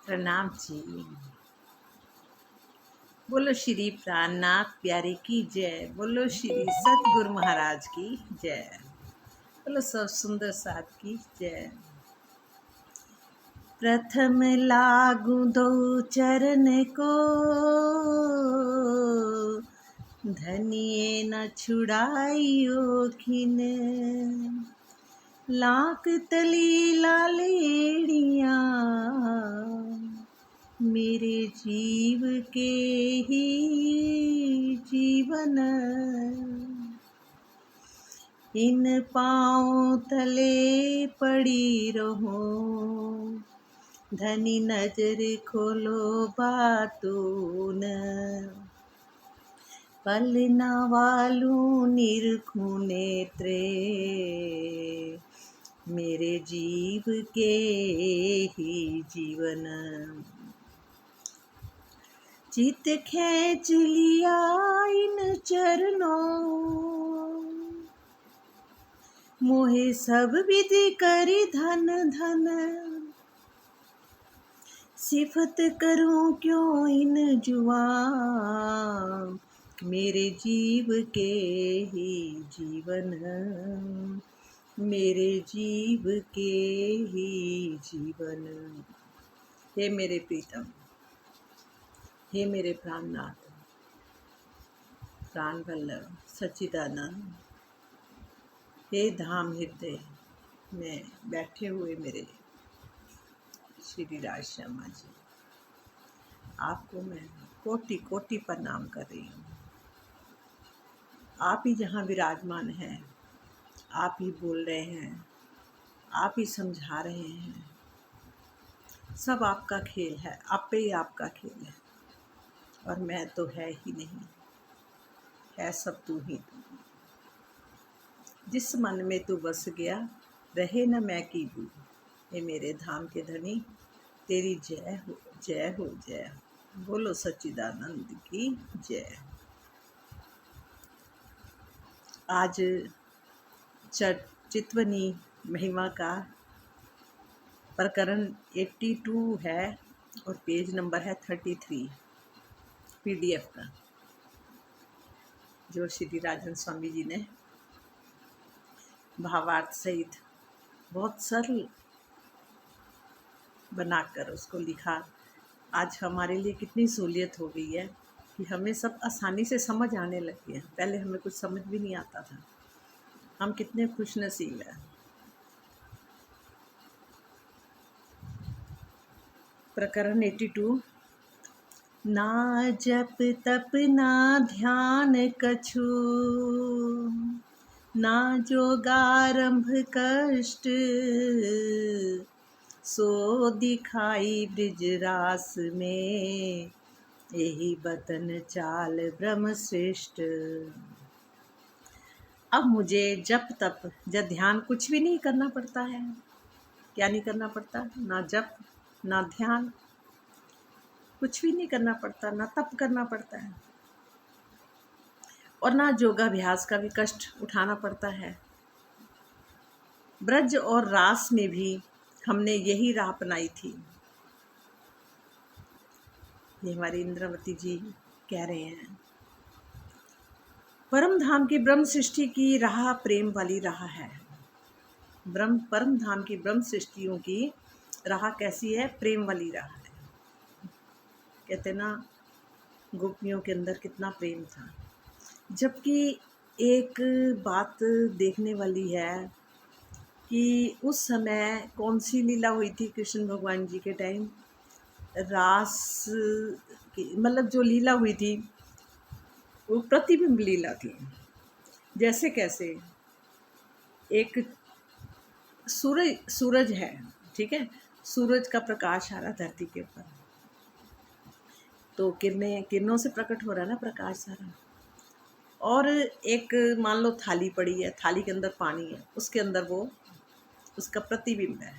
प्रणाम जी। बोलो श्री प्राणनाथ प्यारे की जय। बोलो श्री सतगुरु महाराज की जय। बोलो सब सुंदर साथ की जय। प्रथम लागू दो चरण को, धनिये न छुड़ाइयो खिन। लाख तली लालेड़ियाँ, मेरे जीव के ही जीवन। इन पाँव तले पड़ी रहो, धनी नजर खोलो बातून। पल न वालू निरखू नेत्रे, मेरे जीव के ही जीवन। चित खेच लिया इन चरणों, मोहे सब विधि करी धन धन। सिफत करूं क्यों इन जुआ, मेरे जीव के ही जीवन। मेरे जीव के ही जीवन। हे मेरे प्रीतम, हे मेरे प्राणनाथ, प्राण वल्लभ सच्चिदानंद, हे धाम हृदय में बैठे हुए मेरे श्री राज शर्मा जी, आपको मैं कोटि कोटि प्रणाम कर रही हूँ। आप ही जहाँ विराजमान हैं, आप ही बोल रहे हैं, आप ही समझा रहे हैं। सब आपका खेल है, आप पे ही आपका खेल है। और मैं तो है ही नहीं, है सब तू ही तू। जिस मन में तू बस गया, रहे न मैं की बू। ये मेरे धाम के धनी, तेरी जय हो जय हो जय। बोलो सच्चिदानंद की जय। आज चितवनी महिमा का प्रकरण 82 है और पेज नंबर है 33 PDF का, जो श्री राजन स्वामी जी ने भावार्थ सहित बहुत सरल बनाकर उसको लिखा। आज हमारे लिए कितनी सहूलियत हो गई है कि हमें सब आसानी से समझ आने लगी है। पहले हमें कुछ समझ भी नहीं आता था। हम कितने खुश नसीब हैं। प्रकरण 82। ना जप तप ना ध्यान कछु, ना जोगारंभ कष्ट। सो दिखाई ब्रिज रास में, यही बतन चाल ब्रह्म श्रेष्ठ। अब मुझे जप तप या ध्यान कुछ भी नहीं करना पड़ता है। क्या नहीं करना पड़ता? ना जप ना ध्यान, कुछ भी नहीं करना पड़ता। ना तप करना पड़ता है और ना योगाभ्यास का भी कष्ट उठाना पड़ता है। ब्रज और रास में भी हमने यही राह अपनाई थी। ये हमारी इंद्रावती जी कह रहे हैं, परम धाम की ब्रह्म सृष्टि की राह प्रेम वाली राह है। परम धाम की ब्रह्म सृष्टियों की राह कैसी है? प्रेम वाली राह है। कहते ना, गोपियों के अंदर कितना प्रेम था। जबकि एक बात देखने वाली है कि उस समय कौन सी लीला हुई थी कृष्ण भगवान जी के टाइम। रास की मतलब जो लीला हुई थी वो प्रतिबिंब लीला थी। जैसे कैसे एक सूरज है, ठीक है, सूरज का प्रकाश आ रहा धरती के ऊपर, तो किरणों से प्रकट हो रहा है ना प्रकाश सारा। और एक मान लो थाली पड़ी है, थाली के अंदर पानी है, उसके अंदर वो उसका प्रतिबिंब है,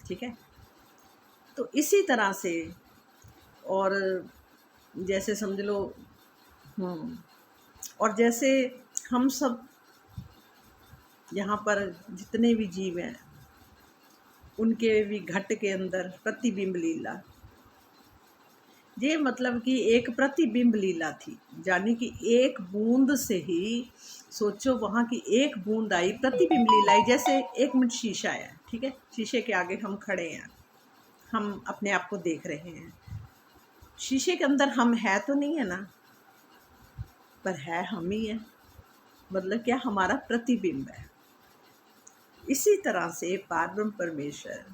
ठीक है। तो इसी तरह से, और जैसे समझ लो, और जैसे हम सब यहाँ पर जितने भी जीव हैं, उनके भी घट के अंदर प्रतिबिंब लीला। ये मतलब कि एक प्रतिबिंब लीला थी, यानी कि एक बूंद से ही सोचो, वहाँ की एक बूंद आई, प्रतिबिंब लीला आई। जैसे एक मिनट शीशा है, ठीक है, शीशे के आगे हम खड़े हैं, हम अपने आप को देख रहे हैं, शीशे के अंदर हम है तो नहीं है ना, पर है हम ही है, मतलब क्या, हमारा प्रतिबिंब है। इसी तरह से पारब्रह्म परमेश्वर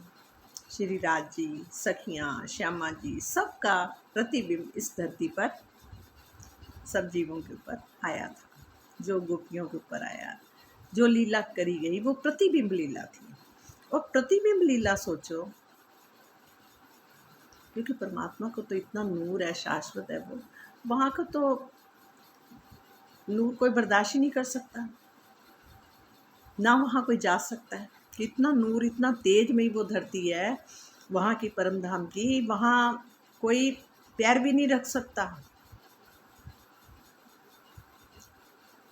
श्री राज जी, सखियाँ, श्यामा जी, सबका प्रतिबिंब इस धरती पर सब जीवों के ऊपर आया था। जो गोपियों के ऊपर आया, जो लीला करी गई, वो प्रतिबिंब लीला थी। और प्रतिबिंब लीला सोचो, क्योंकि परमात्मा को तो इतना नूर है, शाश्वत है वो, वहाँ का तो नूर कोई बर्दाश्त ही नहीं कर सकता, ना वहाँ कोई जा सकता है। इतना नूर, इतना तेज में ही वो धरती है वहाँ की, परम धाम की, वहाँ कोई पैर भी नहीं रख सकता।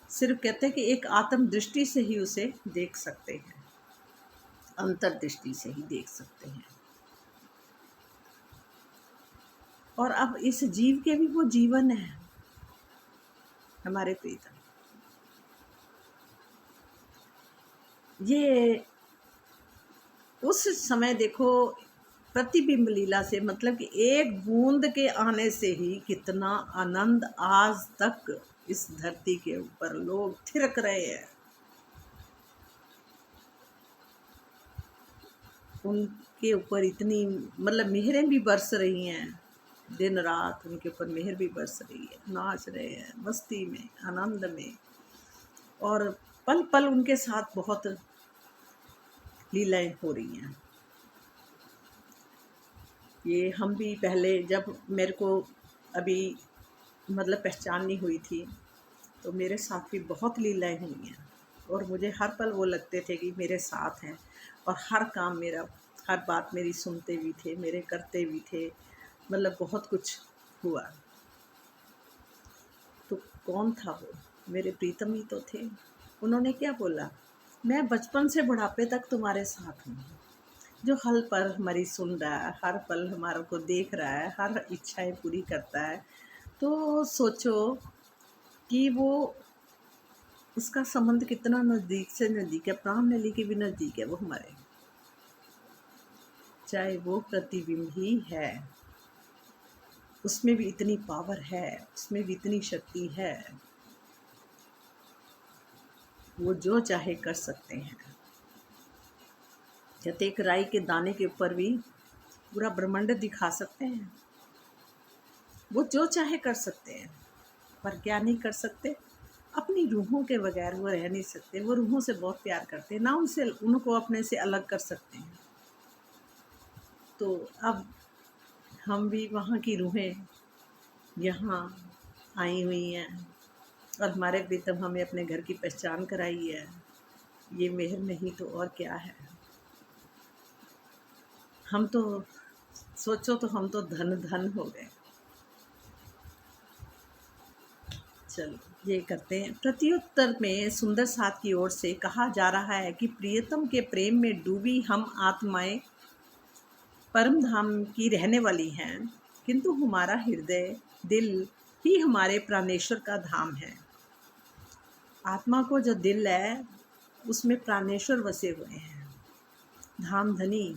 सिर्फ कहते हैं कि एक आत्म दृष्टि से ही उसे देख सकते हैं, अंतर्दृष्टि से ही देख सकते हैं। और अब इस जीव के भी वो जीवन है, हमारे प्रीतम। ये उस समय देखो, प्रतिबिंब लीला से मतलब कि एक बूंद के आने से ही कितना आनंद आज तक इस धरती के ऊपर लोग थिरक रहे हैं। उनके ऊपर इतनी मतलब मेहरें भी बरस रही हैं, दिन रात उनके ऊपर मेहर भी बरस रही है, नाच रहे हैं मस्ती में, आनंद में, और पल पल उनके साथ बहुत लीलाएं हो रही हैं। ये हम भी पहले, जब मेरे को अभी मतलब पहचान नहीं हुई थी, तो मेरे साथ भी बहुत लीलाएं हुई हैं, और मुझे हर पल वो लगते थे कि मेरे साथ हैं, और हर काम मेरा, हर बात मेरी सुनते भी थे, मेरे करते भी थे, मतलब बहुत कुछ हुआ। तो कौन था वो? मेरे प्रीतम ही तो थे। उन्होंने क्या बोला, मैं बचपन से बुढ़ापे तक तुम्हारे साथ हूँ, जो हर पल हमारी सुन रहा है, हर पल हमारे को देख रहा है, हर इच्छाएं पूरी करता है। तो सोचो कि वो, उसका संबंध कितना नज़दीक से नज़दीक है, प्राण नली के भी नज़दीक है वो हमारे, चाहे वो प्रतिबिंब ही है, उसमें भी इतनी पावर है, उसमें भी इतनी शक्ति है, वो जो चाहे कर सकते हैं। कहते एक राई के दाने के ऊपर भी पूरा ब्रह्मांड दिखा सकते हैं, वो जो चाहे कर सकते हैं। पर क्या नहीं कर सकते, अपनी रूहों के बगैर वो रह नहीं सकते। वो रूहों से बहुत प्यार करते हैं ना, उनसे, उनको अपने से अलग कर सकते हैं। तो अब हम भी वहाँ की रूहें यहाँ आई हुई हैं, और हमारे प्रीतम हमें अपने घर की पहचान कराई है। ये मेहर नहीं तो और क्या है। हम तो सोचो, तो हम तो धन धन हो गए। चलो ये करते हैं। प्रत्युत्तर में सुंदर साथ की ओर से कहा जा रहा है कि प्रियतम के प्रेम में डूबी हम आत्माएं परम धाम की रहने वाली हैं, किंतु हमारा हृदय, दिल ही हमारे प्राणेश्वर का धाम है। आत्मा को जो दिल है, उसमें प्राणेश्वर बसे हुए हैं। धाम धनी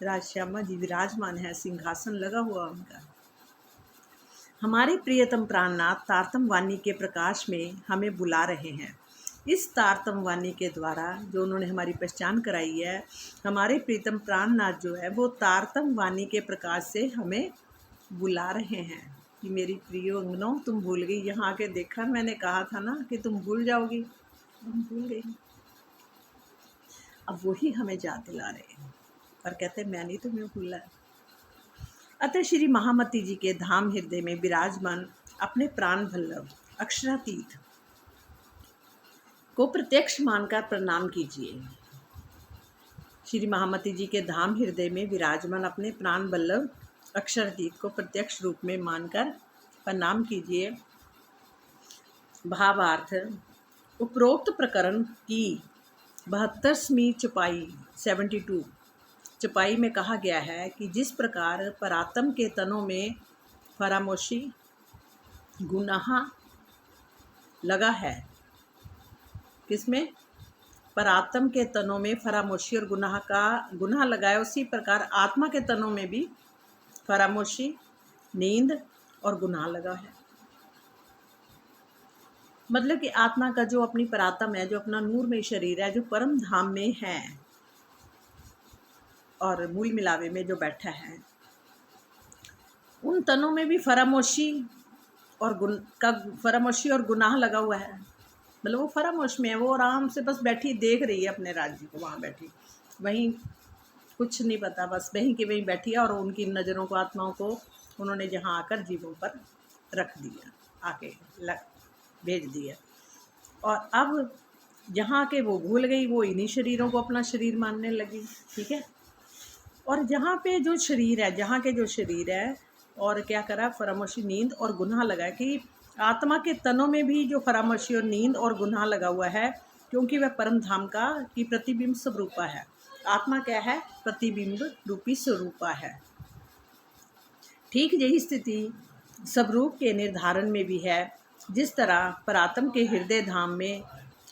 राजश्यामा जी विराजमान है, सिंहासन लगा हुआ उनका। हमारे प्रियतम प्राणनाथ तारतम वाणी के प्रकाश में हमें बुला रहे हैं। इस तारतम वाणी के द्वारा जो उन्होंने हमारी पहचान कराई है, हमारे प्रीतम प्राणनाथ जो है वो तारतम वाणी के प्रकाश से हमें बुला रहे हैं कि मेरी प्रिय अंगनों, तुम भूल गई। यहाँ आके देखा, मैंने कहा था ना कि तुम भूल जाओगी, तुम भूल गई। अब वही हमें याद दिला रहे हैं, और कहते मैं नहीं तुम्हें भूला। अतः श्री महामती जी के धाम हृदय में विराजमान अपने प्राण वल्लभ अक्षरातीत को प्रत्यक्ष मानकर प्रणाम कीजिए। श्री महामती जी के धाम हृदय में विराजमान अपने प्राण वल्लभ अक्षरातीत को प्रत्यक्ष रूप में मानकर प्रणाम कीजिए। भावार्थ, उपरोक्त प्रकरण की 72वीं चौपाई 72 चौपाई में कहा गया है कि जिस प्रकार परात्म के तनों में फरामोशी गुनाह लगा है, किसमें? परात्म के तनों में फरामोशी और गुनाह लगा है, उसी प्रकार आत्मा के तनों में भी फरामोशी, नींद और गुनाह लगा है। मतलब कि आत्मा का जो अपनी परात्म है, जो अपना नूरमय शरीर है, जो परम धाम में है और मूल मिलावे में जो बैठा है, उन तनों में भी फरामोशी और गुनाह लगा हुआ है। मतलब वो फरामोश में है, वो आराम से बस बैठी देख रही है अपने राज्य को, वहाँ बैठी, वहीं कुछ नहीं पता, बस वहीं के वहीं बैठी है। और उनकी नज़रों को, आत्माओं को उन्होंने जहाँ आकर जीवों पर रख दिया, आके भेज दिया। और अब जहाँ के वो भूल गई, वो इन्हीं शरीरों को अपना शरीर मानने लगी। ठीक है। और जहाँ पे जो शरीर है, जहाँ के जो शरीर है, और क्या करा? फरामोशी, नींद और गुनाह लगा कि आत्मा के तनों में भी जो फरामोशी और नींद और गुनाह लगा हुआ है, क्योंकि वह परम धाम का की प्रतिबिंब स्वरूपा है। आत्मा क्या है? प्रतिबिंब रूपी स्वरूपा है। ठीक यही स्थिति स्वरूप के निर्धारण में भी है। जिस तरह परात्म के हृदय धाम में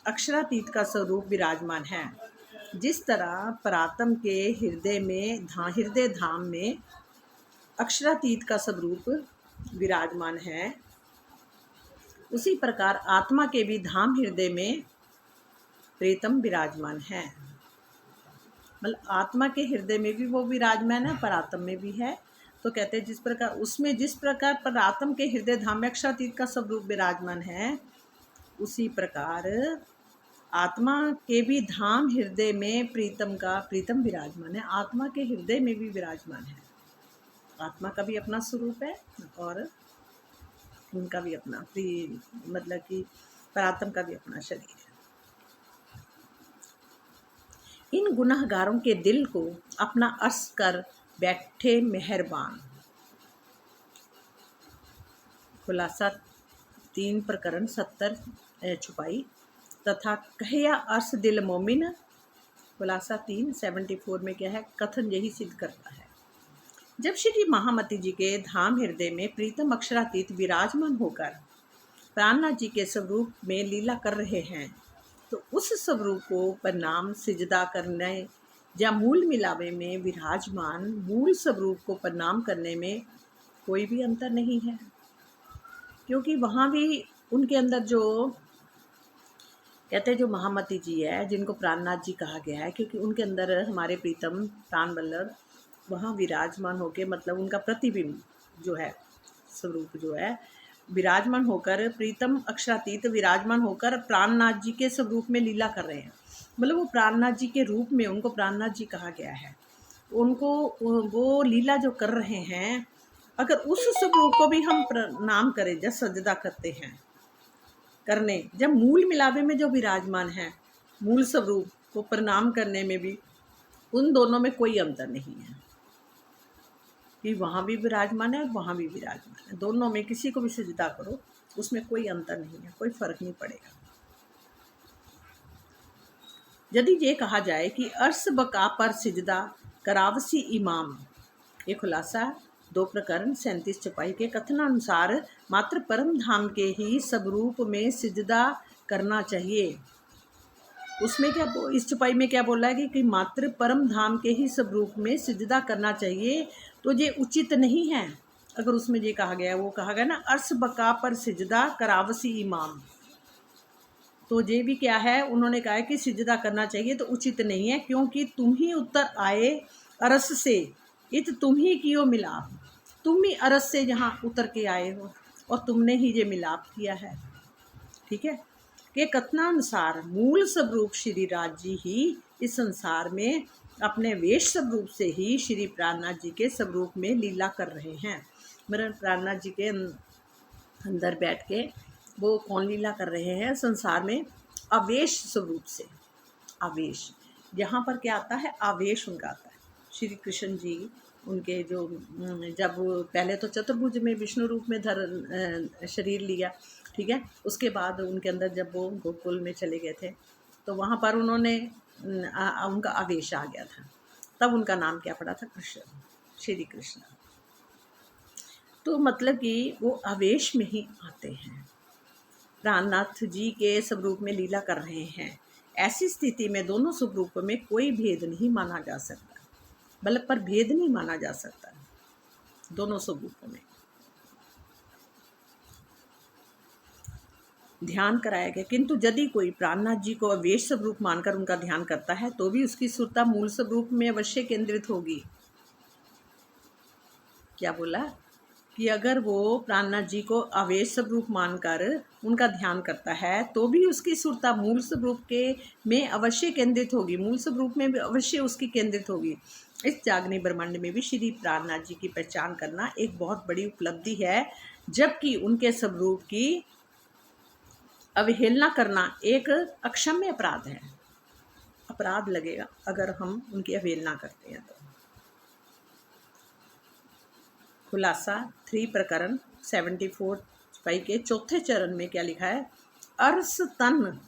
अक्षरातीत का स्वरूप विराजमान है, जिस तरह परात्म के हृदय धाम में अक्षरातीत का स्वरूप विराजमान है, उसी प्रकार आत्मा के भी धाम हृदय में प्रीतम विराजमान है। मतलब आत्मा के हृदय में भी वो विराजमान है, परात्म में भी है। तो कहते हैं जिस प्रकार परात्म के हृदय धाम में अक्षरातीत का स्वरूप विराजमान है, उसी प्रकार आत्मा के भी धाम हृदय में प्रीतम विराजमान है। आत्मा के हृदय में भी विराजमान है। आत्मा का भी अपना स्वरूप है और उनका भी अपना मतलब कि परात्म का भी अपना शरीर है। इन गुनाहगारों के दिल को अपना अर्श कर बैठे मेहरबान। खुलासा 3 प्रकरण 70 छुपाई तथा कहया अर्श दिल मोमिन। खुलासा 3:74 में क्या है? कथन यही सिद्ध करता है। जब श्री महामती जी के धाम हृदय में प्रीतम अक्षरातीत विराजमान होकर प्राणनाथ जी के स्वरूप में लीला कर रहे हैं, तो उस स्वरूप को प्रणाम सिजदा करने या मूल मिलावे में विराजमान मूल स्वरूप को प्रणाम करने में कोई भी अंतर नहीं है। क्योंकि वहाँ भी उनके अंदर जो कहते हैं, जो महामती जी है, जिनको प्राणनाथ जी कहा गया है, क्योंकि उनके अंदर हमारे प्रीतम प्राण वल्लभ वहाँ विराजमान होकर, मतलब उनका प्रतिबिंब जो है, स्वरूप जो है, विराजमान होकर प्रीतम अक्षरातीत विराजमान होकर प्राणनाथ जी के स्वरूप में लीला कर रहे हैं। मतलब वो प्राणनाथ जी के रूप में, उनको प्राणनाथ जी कहा गया है। उनको वो लीला जो कर रहे हैं, अगर उस स्वरूप को भी हम प्रणाम करें, जब सजदा करते हैं, करने जब मूल मिलावे में जो विराजमान है, मूल स्वरूप को प्रणाम करने में भी उन दोनों में कोई अंतर नहीं है कि वहाँ भी विराजमान है और वहाँ भी विराजमान है। दोनों में किसी को भी सजदा करो, उसमें कोई अंतर नहीं है, कोई फर्क नहीं पड़ेगा। यदि ये कहा जाए कि अर्श बका पर सिजदा करावसी इमाम, ये खुलासा 2 प्रकरण 37 छपाई के कथनानुसार मात्र परम धाम के ही स्वरूप में सिजदा करना चाहिए। उसमें क्या, इस छपाई में क्या बोला है कि मात्र परम धाम के ही स्वरूप में सिजदा करना चाहिए, तो ये उचित नहीं है। अगर उसमें ये कहा गया, वो कहा गया ना, अर्श बका पर सिजदा करावसी इमाम, तो ये भी क्या है, उन्होंने कहा है कि सिजदा करना चाहिए, तो उचित नहीं है। क्योंकि तुम ही उतर आए अरस से, इत तुम ही कियो मिलाप, तुम ही अरस से यहाँ उतर के आए हो और तुमने ही ये मिलाप किया है। ठीक है। के कथनानुसार मूल स्वरूप श्री राज जी ही इस संसार में अपने वेश स्वरूप से ही श्री प्राणनाथ जी के स्वरूप में लीला कर रहे हैं। मेरे प्राणनाथ जी के अंदर बैठ के वो कौन लीला कर रहे हैं संसार में? आवेश स्वरूप से। आवेश, यहाँ पर क्या आता है? आवेश उनका आता है। श्री कृष्ण जी उनके जो जब पहले तो चतुर्भुज में विष्णु रूप में शरीर लिया, ठीक है, उसके बाद उनके अंदर जब वो गोकुल में चले गए थे, तो वहाँ पर उन्होंने उनका आवेश आ गया था। तब उनका नाम क्या पड़ा था? कृष्ण, श्री कृष्ण। तो मतलब कि वो आवेश में ही आते हैं, प्राणनाथ जी के स्वरूप में लीला कर रहे हैं। ऐसी स्थिति में दोनों स्वरूपों में कोई भेद नहीं माना जा सकता, मतलब पर भेद नहीं माना जा सकता दोनों स्वरूपों में। ध्यान कराया गया, किंतु यदि कोई प्राणनाथ जी को अवेश स्वरूप मानकर उनका ध्यान करता है तो भी उसकी सुरता मूल स्वरूप में अवश्य केंद्रित होगी। क्या बोला? कि अगर वो प्राणनाथ जी को अवेश स्वरूप मानकर उनका ध्यान करता है तो भी उसकी सुरता मूल स्वरूप के में अवश्य केंद्रित होगी, मूल स्वरूप में भी अवश्य उसकी केंद्रित होगी। इस जागने ब्रह्मांड में भी श्री प्राणनाथ जी की पहचान करना एक बहुत बड़ी उपलब्धि है, जबकि उनके स्वरूप की अवहेलना करना एक अक्षम्य अपराध है। अपराध लगेगा अगर हम उनकी अवहेलना करते हैं तो। खुलासा 3 प्रकरण 74 के चौथे चरण में क्या लिखा है? अर्स तन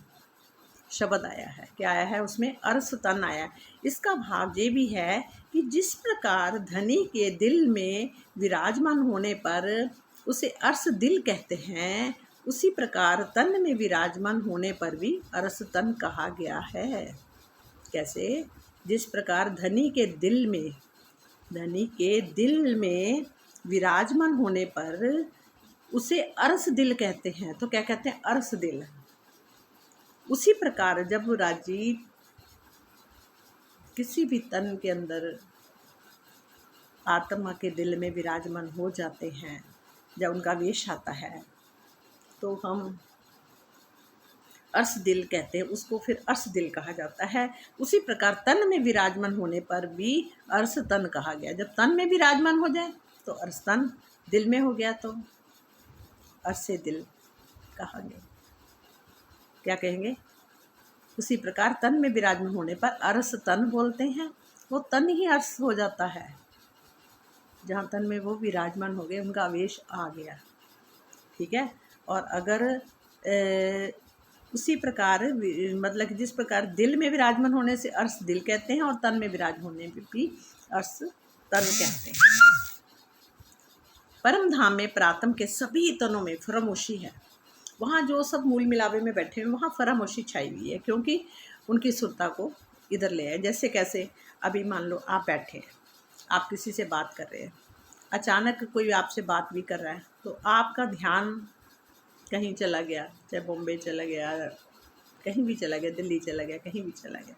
शब्द आया है। क्या आया है उसमें? अर्स तन आया है। इसका भाव ये भी है कि जिस प्रकार धनी के दिल में विराजमान होने पर उसे अर्स दिल कहते हैं, उसी प्रकार तन में विराजमान होने पर भी अर्स तन कहा गया है। कैसे? जिस प्रकार धनी के दिल में विराजमान होने पर उसे अर्स दिल कहते हैं, तो क्या कहते हैं? अर्स दिल। उसी प्रकार जब राजी किसी भी तन के अंदर आत्मा के दिल में विराजमान हो जाते हैं, जब उनका वेश आता है तो हम अर्स दिल कहते हैं, उसको फिर अर्स दिल कहा जाता है। उसी प्रकार तन में विराजमान होने पर भी अर्स तन कहा गया। जब तन में विराजमान हो जाए तो अर्स तन, दिल में हो गया तो अर्से दिल कहा गया। क्या कहेंगे? उसी प्रकार तन में विराजमान होने पर अर्स तन बोलते हैं। वो तन ही अर्स हो जाता है, जहाँ तन में वो विराजमान हो गए, उनका आवेश आ गया। ठीक है। और अगर उसी प्रकार मतलब जिस प्रकार दिल में विराजमान होने से अर्स दिल कहते हैं और तन में विराजमान होने पर भी अर्स तन कहते हैं। परम धाम में प्रातम के सभी तनों में फरामोशी है। वहाँ जो सब मूल मिलावे में बैठे हैं वहाँ फरामोशी छाई हुई है, क्योंकि उनकी सुरता को इधर ले आए। जैसे कैसे? अभी मान लो आप बैठे हैं, आप किसी से बात कर रहे हैं, अचानक कोई आपसे बात भी कर रहा है तो आपका ध्यान कहीं चला गया, चाहे बॉम्बे चला गया, कहीं भी चला गया, दिल्ली चला गया, कहीं भी चला गया,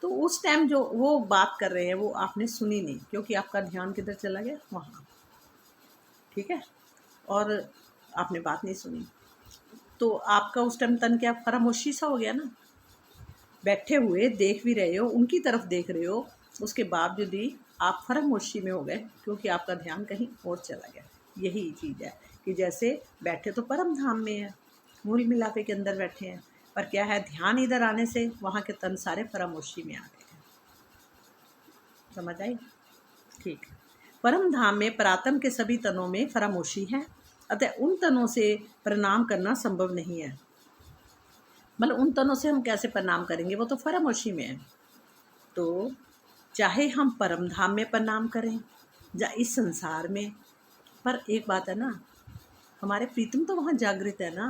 तो उस टाइम जो वो बात कर रहे हैं वो आपने सुनी नहीं, क्योंकि आपका ध्यान किधर चला गया? वहाँ। ठीक है। और आपने बात नहीं सुनी तो आपका उस टाइम तन क्या? फरामोशी सा हो गया ना। बैठे हुए देख भी रहे हो, उनकी तरफ देख रहे हो, उसके बावजूद भी आप फरामोशी में हो गए, क्योंकि आपका ध्यान कहीं और चला गया। यही चीज़ है कि जैसे बैठे तो परम धाम में है, मूल मिलापे के अंदर बैठे हैं, पर क्या है? ध्यान इधर आने से वहाँ के तन सारे फरामोशी में आ गए हैं। समझ आई? ठीक। परम धाम में प्रातम के सभी तनों में फरामोशी है, अतः उन तनों से प्रणाम करना संभव नहीं है। मतलब उन तनों से हम कैसे प्रणाम करेंगे? वो तो फरामोशी में है। तो चाहे हम परम धाम में प्रणाम करें या इस संसार में, पर एक बात है ना, हमारे प्रीतम तो वहाँ जागृत है ना।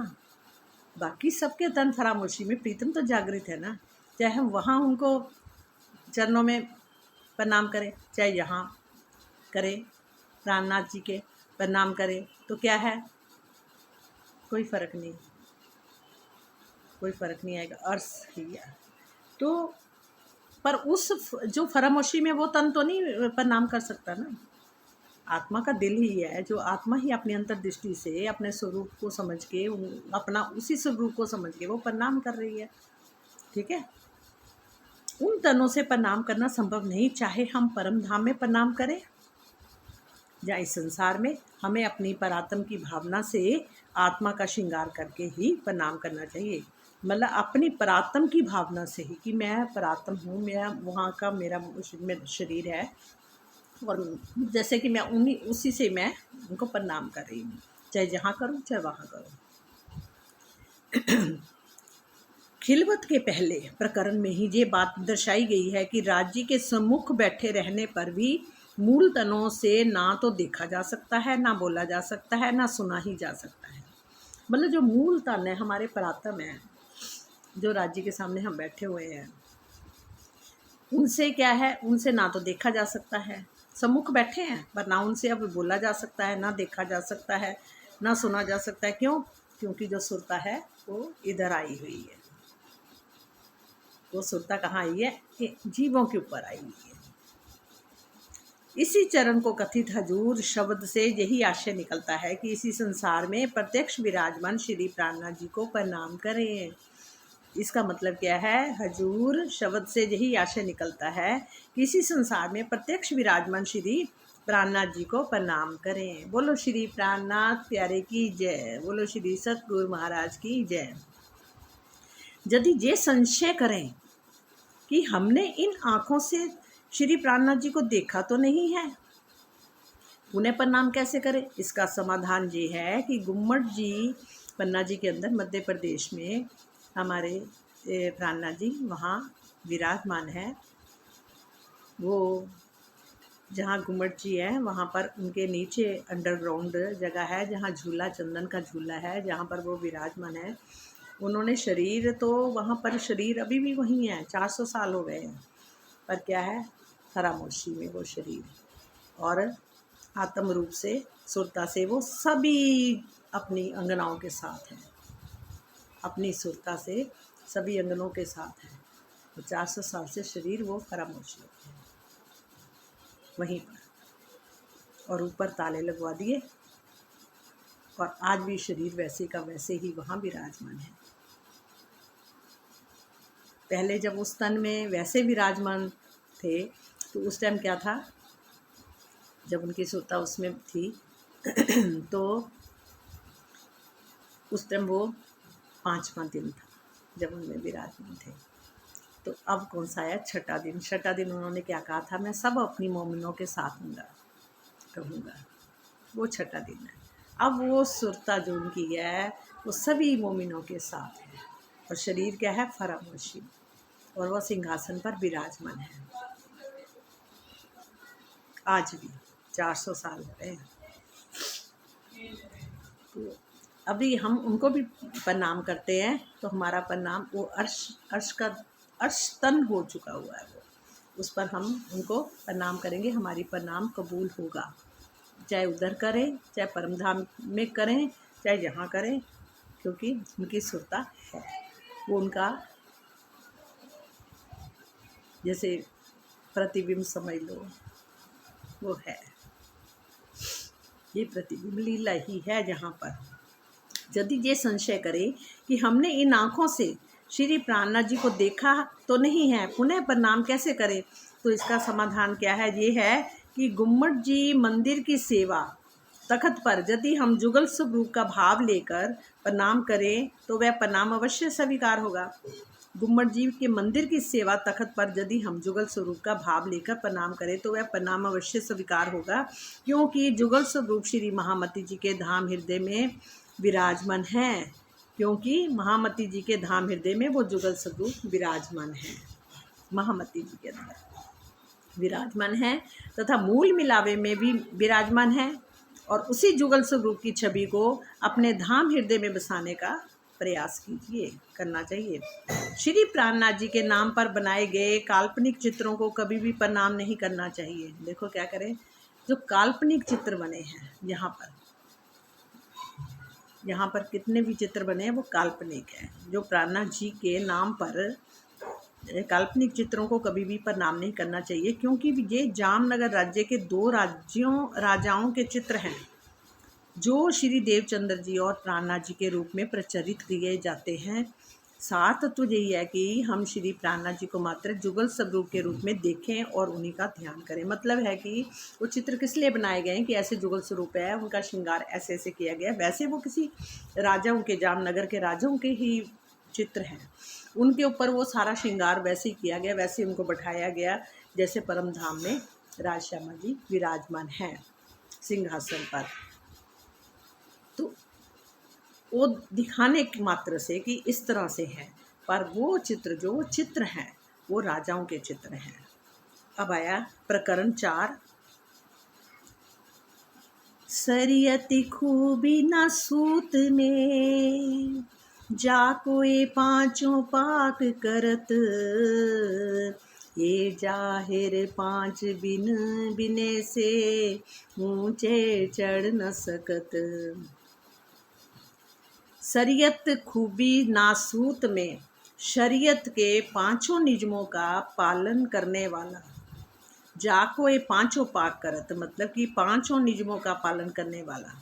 बाकी सबके तन फरामोशी में, प्रीतम तो जागृत है ना। चाहे हम वहाँ उनको चरणों में प्रणाम करें, चाहे यहाँ करें, प्राणनाथ जी के प्रणाम करें, तो क्या है? कोई फ़र्क नहीं, कोई फ़र्क नहीं आएगा, अर्स ही है। तो पर उस जो फरामोशी में वो तन तो नहीं प्रणाम कर सकता ना। आत्मा का दिल ही है, जो आत्मा ही अपनी अंतर्दृष्टि से अपने स्वरूप को समझ के, अपना उसी स्वरूप को समझ के वो प्रणाम कर रही है। ठीक है। उन तनों से प्रणाम करना संभव नहीं, चाहे हम परम धाम में प्रणाम करें या इस संसार में। हमें अपनी परात्म की भावना से आत्मा का श्रृंगार करके ही प्रणाम करना चाहिए। मतलब अपनी परात्म की भावना से ही कि मैं परात्म हूँ, मैं वहाँ का मेरा शरीर है, और जैसे कि मैं उसी से मैं उनको प्रणाम कर रही हूँ, चाहे जहाँ करूँ चाहे वहाँ करूँ। खिलवत के पहले प्रकरण में ही ये बात दर्शाई गई है कि राज्य के सम्मुख बैठे रहने पर भी मूल तनों से ना तो देखा जा सकता है, ना बोला जा सकता है, ना सुना ही जा सकता है। मतलब जो मूल तन है, हमारे परात्म है, जो राज्य के सामने हम बैठे हुए हैं, उनसे क्या है, उनसे ना तो देखा जा सकता है, सम्मुख बैठे हैं, पर ना उनसे अब बोला जा सकता है, ना देखा जा सकता है, ना सुना जा सकता है। क्यों? क्योंकि जो सुरता है वो इधर आई हुई है। वो सुरता कहाँ आई है? कि जीवों के ऊपर आई हुई है। इसी चरण को कथित हजूर शब्द से यही आशय निकलता है कि इसी संसार में प्रत्यक्ष विराजमान श्री प्राणनाथ जी को प्रणाम करें। इसका मतलब क्या है? हजूर शब्द से यही आशय निकलता है कि इसी संसार में प्रत्यक्ष विराजमान श्री प्राणनाथ जी को प्रणाम करें। बोलो श्री प्राणनाथ प्यारे की जय, बोलो श्री सतगुरु महाराज की जय। यदि ये संशय करें कि हमने इन आँखों से श्री प्राणनाथ जी को देखा तो नहीं है, उन्हें प्रणाम कैसे करें? इसका समाधान ये है कि गुम्मट जी पन्ना जी के अंदर मध्य प्रदेश में हमारे प्राणनाथ जी वहाँ विराजमान है। वो जहाँ गुम्मट जी है वहाँ पर उनके नीचे अंडरग्राउंड जगह है जहाँ झूला, चंदन का झूला है, जहाँ पर वो विराजमान है। उन्होंने शरीर तो वहाँ पर, शरीर अभी भी वहीं है, 400 साल हो गए हैं, पर क्या है, खामोशी में वो शरीर, और आत्म रूप से, सुरता से वो सभी अपनी अंगनाओं के साथ हैं, अपनी सुरता से सभी अंगनों के साथ हैं। तो 400 साल से शरीर वो खामोशी है वहीं पर, और ऊपर ताले लगवा दिए, और आज भी शरीर वैसे का वैसे ही वहाँ विराजमान है। पहले जब उस तन में वैसे विराजमान थे तो उस टाइम क्या था, जब उनकी सुरता उसमें थी तो उस टाइम वो 5वां दिन था जब उनमें विराजमान थे। तो अब कौन सा आया? छठा दिन। छठा दिन उन्होंने क्या कहा था? मैं सब अपनी मोमिनों के साथ कहूँगा। वो छठा दिन है। अब वो सुरता जो उनकी है वो सभी मोमिनों के साथ है, और शरीर क्या है? फरामोशी, और वह सिंहासन पर विराजमान है आज भी, 400 साल हो गए। तो अभी हम उनको भी प्रणाम करते हैं, तो हमारा प्रणाम वो अर्श तन हो चुका हुआ है, वो उस पर हम उनको प्रणाम करेंगे, हमारी प्रणाम कबूल होगा, चाहे उधर करें, चाहे परमधाम में करें, चाहे यहाँ करें, क्योंकि उनकी सुरता है। वो उनका जैसे प्रतिबिंब समझ लो, वो है, ये प्रतिबिंब लीला ही है। जहाँ पर यदि ये संशय करे कि हमने इन आँखों से श्री प्राणनाथ जी को देखा तो नहीं है, पुनः प्रणाम कैसे करें? तो इसका समाधान क्या है? ये है कि गुम्मट जी मंदिर की सेवा तखत पर यदि हम जुगल स्वरूप का भाव लेकर प्रणाम करें तो वह प्रणाम अवश्य स्वीकार होगा। गुम्मट जी के मंदिर की सेवा तखत पर यदि हम जुगल स्वरूप का भाव लेकर प्रणाम करें तो वह प्रणाम अवश्य स्वीकार होगा, क्योंकि जुगल स्वरूप श्री महामती जी के धाम हृदय में विराजमान हैं। क्योंकि महामती जी के धाम हृदय में वो जुगल स्वरूप विराजमान हैं, महामती जी के अंदर विराजमान हैं, तथा मूल मिलावे में भी विराजमान हैं, और उसी जुगल स्वरूप की छवि को अपने धाम हृदय में बसाने का प्रयास कीजिए, करना चाहिए। श्री प्राणनाथ जी के नाम पर बनाए गए काल्पनिक चित्रों को कभी भी प्रणाम नहीं करना चाहिए। देखो क्या करें, जो काल्पनिक चित्र बने हैं यहाँ पर कितने भी चित्र बने हैं वो काल्पनिक है। जो प्राणनाथ जी के नाम पर काल्पनिक चित्रों को कभी भी प्रणाम नहीं करना चाहिए, क्योंकि ये जामनगर राज्य के 2 राजाओं के चित्र हैं, जो श्री देवचंद्र जी और प्राणनाथ जी के रूप में प्रचलित किए जाते हैं। सार तत्व यही है कि हम श्री प्राणनाथ जी को मात्र जुगल स्वरूप के रूप में देखें और उन्हीं का ध्यान करें। मतलब है कि वो चित्र किस लिए बनाए गए हैं कि ऐसे जुगल स्वरूप है, उनका श्रृंगार ऐसे ऐसे किया गया। वैसे वो किसी राजाओं के, जामनगर के राजाओं के ही चित्र हैं, उनके ऊपर वो सारा श्रृंगार वैसे ही किया गया, वैसे उनको बैठाया गया जैसे परम धाम में राजश्यामा जी विराजमान हैं सिंहासन पर। तो वो दिखाने मात्र से कि इस तरह से है, पर वो चित्र जो चित्र हैं वो राजाओं के चित्र हैं। अब आया प्रकरण 4। सरियति खूबी न सूत में, जाको ये पांचों पाक करत, ये जाहिर पांच बिन बिने से, ऊंचे चढ़ न सकत। शरीयत खूबी नासूत में, शरीयत के पांचों नियमों का पालन करने वाला, जाको ये पांचों पाक करत, मतलब कि पांचों नियमों का पालन करने वाला।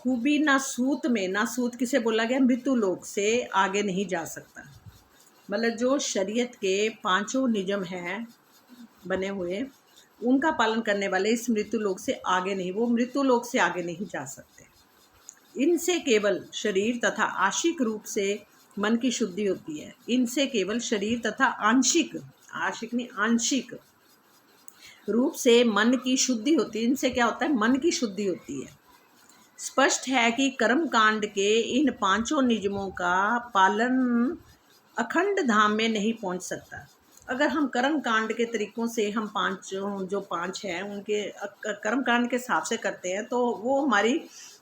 खूबी नासूत में, नासूत किसे बोला गया? मृत्यु लोक से आगे नहीं जा सकता। मतलब जो शरीयत के पांचों नियम हैं बने हुए, उनका पालन करने वाले इस मृत्यु लोक से आगे नहीं, वो मृत्यु लोक से आगे नहीं जा सकते। इनसे केवल शरीर तथा आंशिक रूप से मन की शुद्धि होती है। इनसे केवल शरीर तथा आंशिक, आंशिक नहीं आंशिक रूप से मन की शुद्धि होती है। इनसे क्या होता है? मन की शुद्धि होती है। स्पष्ट है कि कर्म कांड के इन पांचों नियमों का पालन अखंड धाम में नहीं पहुंच सकता। अगर हम कर्म कांड के तरीकों से हम पांचों जो पांच हैं उनके कर्म कांड के हिसाब से करते हैं, तो वो हमारी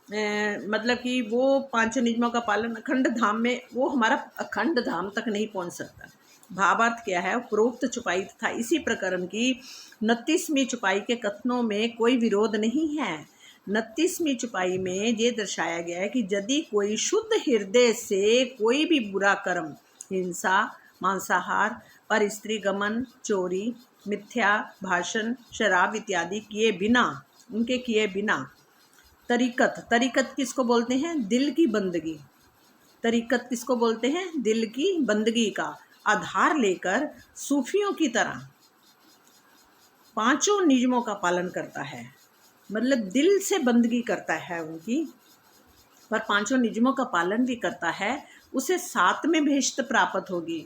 मतलब कि वो पांचों नियमों का पालन अखंड धाम में, वो हमारा अखंड धाम तक नहीं पहुंच सकता। भावार्थ क्या है? उपरोक्त चुपाई तथा इसी प्रकरण की 29वीं चुपाई के कथनों में कोई विरोध नहीं है। 29वीं चुपाई में ये दर्शाया गया है कि यदि कोई शुद्ध हृदय से कोई भी बुरा कर्म, हिंसा, मांसाहार, पर स्त्री गमन, चोरी, मिथ्या भाषण, शराब इत्यादि किए बिना, उनके किए बिना, तरीकत, तरीकत किसको बोलते हैं? दिल की बंदगी। तरीकत किसको बोलते हैं? दिल की बंदगी का आधार लेकर सूफियों की तरह पांचों नियमों का पालन करता है, मतलब दिल से बंदगी करता है उनकी, पर पांचों नियमों का पालन भी करता है, उसे सातवें भिष्ट प्राप्त होगी।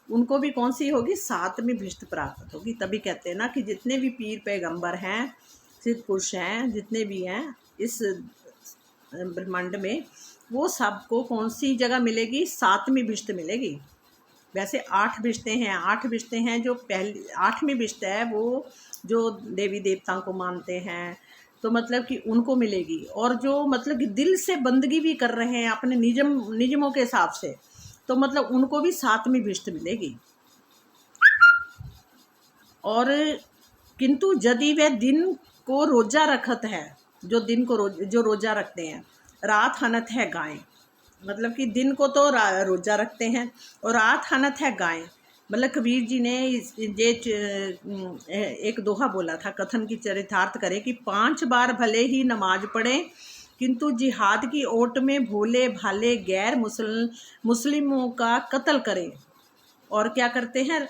उनको भी कौन सी होगी? सातवीं भिष्ट प्राप्त होगी। तभी कहते हैं ना कि जितने भी पीर पैगंबर हैं, सिद्ध पुरुष हैं, जितने भी हैं इस ब्रह्मांड में, वो सबको कौन सी जगह मिलेगी? सातवीं भिष्ट मिलेगी। वैसे 8 भिष्टें हैं, 8 भिष्टें हैं। जो पहली 8वीं भिष्ट है वो जो देवी देवताओं को मानते हैं, तो मतलब कि उनको मिलेगी। और जो मतलब कि दिल से बंदगी भी कर रहे हैं अपने नियमों के हिसाब से, तो मतलब उनको भी 7वीं भिष्ट मिलेगी। और किंतु यदि वह दिन को रोजा रखत है, जो दिन को जो रोजा रखते हैं, रात हनत है गाय, मतलब कि दिन को तो रोजा रखते हैं और रात हनत है गाय। मतलब कबीर जी ने ये एक दोहा बोला था, कथन की चरितार्थ करे कि 5 बार भले ही नमाज पढ़े, किंतु जिहाद की ओट में भोले भाले गैर मुस्लिमों का कत्ल करें। और क्या करते हैं?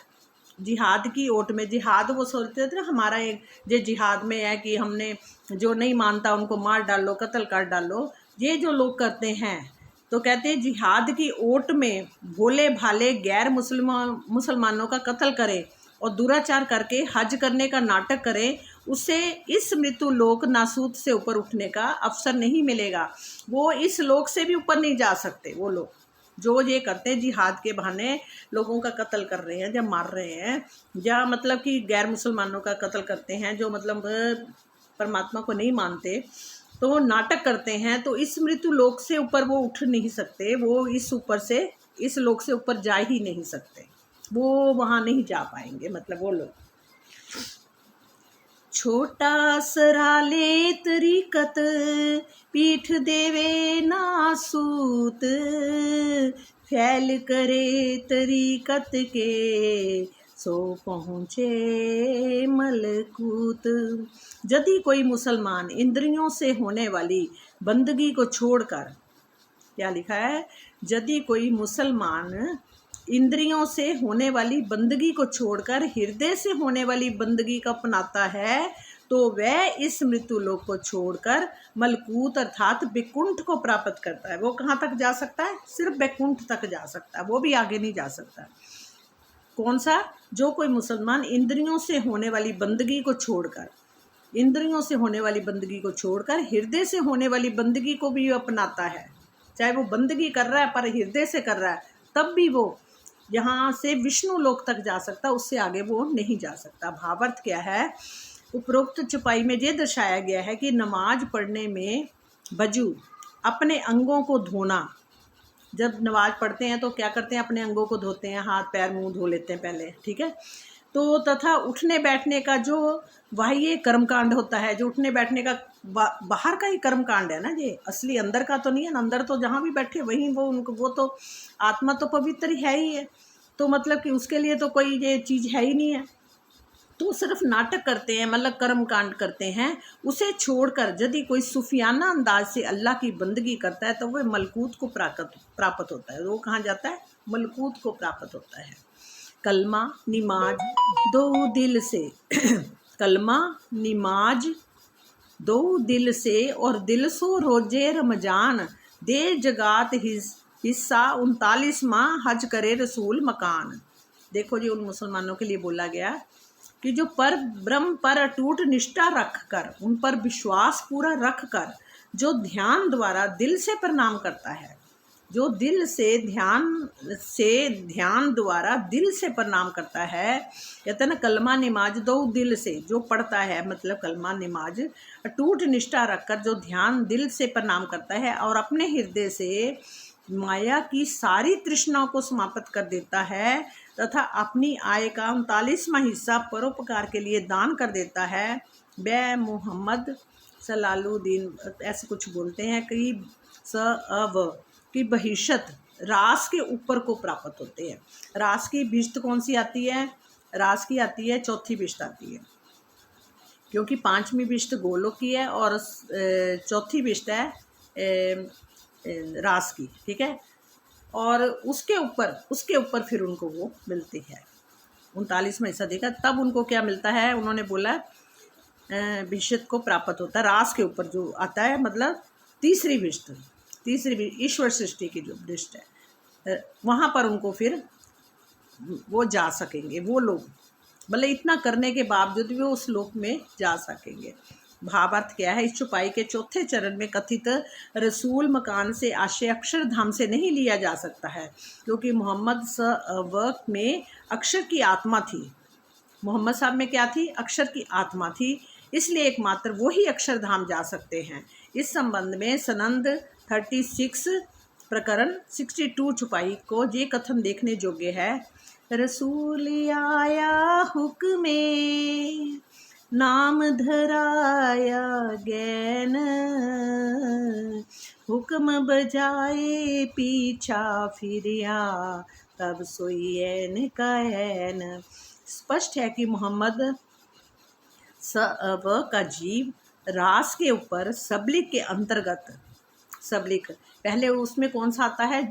जिहाद की ओट में, जिहाद वो सोचते थे ना हमारा एक जो जिहाद में है कि हमने जो नहीं मानता उनको मार डालो, कत्ल कर डालो, ये जो लोग करते हैं, तो कहते हैं जिहाद की ओट में भोले भाले गैर मुसलमानों का कत्ल करें और दुराचार करके हज करने का नाटक करें, उससे इस मृत्यु लोक नासूत से ऊपर उठने का अवसर नहीं मिलेगा। वो इस लोक से भी ऊपर नहीं जा सकते। वो लोग जो ये करते हैं, जिहाद के बहाने लोगों का कत्ल कर रहे हैं, जब मार रहे हैं, या मतलब कि गैर मुसलमानों का कत्ल करते हैं, जो मतलब परमात्मा को नहीं मानते, तो वो नाटक करते हैं, तो इस मृत्यु लोक से ऊपर वो उठ नहीं सकते। वो इस लोक से ऊपर जा ही नहीं सकते, वो वहाँ नहीं जा पाएंगे। मतलब वो लोग छोटा सराले तरीकत, पीठ देवे नासूत, फैल करे तरीकत के, सो पहुँचे मलकूत। यदि कोई मुसलमान इंद्रियों से होने वाली बंदगी को छोड़कर, क्या लिखा है? यदि कोई मुसलमान इंद्रियों से होने वाली बंदगी को छोड़कर हृदय से होने वाली बंदगी को अपनाता है, तो वह इस मृत्यु लोक को छोड़कर मलकूत अर्थात बैकुंठ को प्राप्त करता है। वो कहाँ तक जा सकता है? सिर्फ बैकुंठ तक जा सकता है, वो भी आगे नहीं जा सकता। कौन सा? जो कोई मुसलमान इंद्रियों से होने वाली बंदगी को छोड़कर, इंद्रियों से होने वाली बंदगी को छोड़कर हृदय से होने वाली बंदगी को भी अपनाता है, चाहे वो बंदगी कर रहा है पर हृदय से कर रहा है, तब भी वो यहाँ से विष्णु लोक तक जा सकता, उससे आगे वो नहीं जा सकता। भावार्थ क्या है? उपरोक्त चौपाई में ये दर्शाया गया है कि नमाज पढ़ने में वजू अपने अंगों को धोना, जब नमाज पढ़ते हैं तो क्या करते हैं? अपने अंगों को धोते हैं, हाथ पैर मुंह धो लेते हैं पहले, ठीक है। तो तथा उठने बैठने का जो बाह्य कर्मकांड होता है, जो उठने बैठने का बाहर का ही कर्मकांड है ना, ये असली अंदर का तो नहीं है ना। अंदर तो जहाँ भी बैठे वहीं वो उनको, वो तो आत्मा तो पवित्र है ही है, तो मतलब कि उसके लिए तो कोई ये चीज़ है ही नहीं है। तो सिर्फ नाटक करते हैं, मतलब कर्म कांड करते हैं। उसे छोड़कर यदि कोई सूफियाना अंदाज से अल्लाह की बंदगी करता है तो वह मलकूत को प्राप्त होता है। वो कहाँ जाता है? मलकूत को प्राप्त होता है। कलमा निमाज दो दिल से कलमा निमाज दो दिल से और दिल सो रोजे रमजान दे जगात हिस्सा 39वां हज करे रसूल मकान। देखो जी, उन मुसलमानों के लिए बोला गया कि जो पर ब्रह्म पर अटूट निष्ठा रख कर, उन पर विश्वास पूरा रख कर जो ध्यान द्वारा दिल से प्रणाम करता है, जो दिल से ध्यान द्वारा दिल से प्रणाम करता है, कहते हैं ना कलमा नमाज दो दिल से जो पढ़ता है, मतलब कलमा नमाज अटूट निष्ठा रखकर जो ध्यान दिल से प्रणाम करता है और अपने हृदय से माया की सारी तृष्णाओं को समाप्त कर देता है तथा अपनी आय का 39वां हिस्सा परोपकार के लिए दान कर देता है, वह मोहम्मद सलालुद्दीन ऐसे कुछ बोलते हैं कि की बहिशत रास के ऊपर को प्राप्त होते हैं। रास की बिश्त कौन सी आती है? रास की आती है, चौथी बिश्त आती है, क्योंकि 5वीं बिश्त गोलोक की है और चौथी बिश्त है रास की, ठीक है। और उसके ऊपर फिर उनको वो मिलती है 39वां हिस्सा देगा, तब उनको क्या मिलता है? उन्होंने बोला बिश्त को प्राप्त होता है। रास के ऊपर जो आता है, मतलब तीसरी बिश्त ईश्वर सृष्टि की जो बिश्त है, वहाँ पर उनको फिर वो जा सकेंगे, वो लोग, मतलब इतना करने के बावजूद भी वो उस लोक में जा सकेंगे। भावार्थ क्या है? इस चौपाई के चौथे चरण में कथित रसूल मकान से आशय अक्षरधाम से नहीं लिया जा सकता है, क्योंकि मोहम्मद वक्त में अक्षर की आत्मा थी। मोहम्मद साहब में क्या थी? अक्षर की आत्मा थी, इसलिए एकमात्र वही अक्षरधाम जा सकते हैं। इस संबंध में सनंद 36 प्रकरण 62 छुपाई को ये कथन देखने योग्य है। रसूल आया हुक्मे नाम धराया गैन, हुक्म बजाए पीछा फिरिया तब सोई ऐन का ऐन। स्पष्ट है कि मोहम्मद का जीव रास के ऊपर सबलिक के अंतर्गत, सबलिक पहले उसमें कौन सा आता है?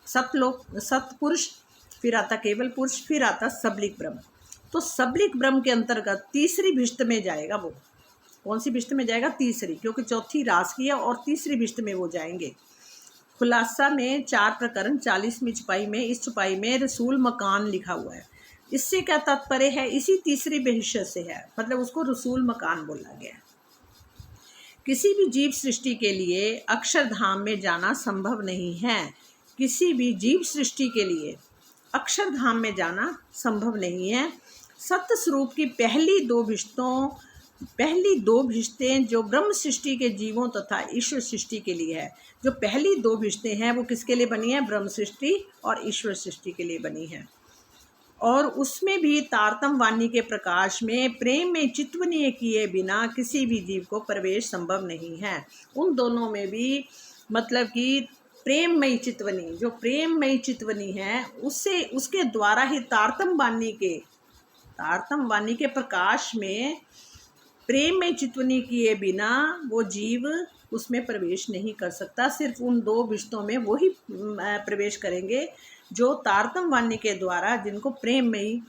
सतपुरुष, फिर आता केवल पुरुष, फिर आता सबलिक ब्रह्म। तो सबलिक ब्रह्म के अंतर्गत तीसरी भिष्ट में जाएगा वो। कौन सी भिष्ट में जाएगा? तीसरी, क्योंकि चौथी रास की है और तीसरी भिष्ट में वो जाएंगे। खुलासा में 4 प्रकरण 40वीं छुपाई में, इस छुपाई में रसूल मकान लिखा हुआ है। इससे क्या तात्पर्य है? इसी तीसरी बहिष्य से है, मतलब उसको रसूल मकान बोला गया। किसी भी जीव सृष्टि के लिए अक्षरधाम में जाना संभव नहीं है। किसी भी जीव सृष्टि के लिए अक्षरधाम में जाना संभव नहीं है। सत्य स्वरूप की पहली दो भिष्टें जो ब्रह्म सृष्टि के जीवों तथा ईश्वर सृष्टि के लिए है, जो पहली 2 भिष्टें हैं वो किसके लिए बनी है? ब्रह्म सृष्टि और ईश्वर सृष्टि के लिए बनी है। और उसमें भी तारतम वाणी के प्रकाश में प्रेम में चित्वनीय किए बिना किसी भी जीव को प्रवेश संभव नहीं है। उन दोनों में भी मतलब कि प्रेममयी चित्वनी, जो प्रेममयी चित्वनी है, उससे उसके द्वारा ही तारतम वाणी के प्रकाश में प्रेम में चित्वनी किए बिना वो जीव उसमें प्रवेश नहीं कर सकता। सिर्फ उन 2 विषयों में वो ही प्रवेश करेंगे जो तारतम वाणी के द्वारा, जिनको प्रेम में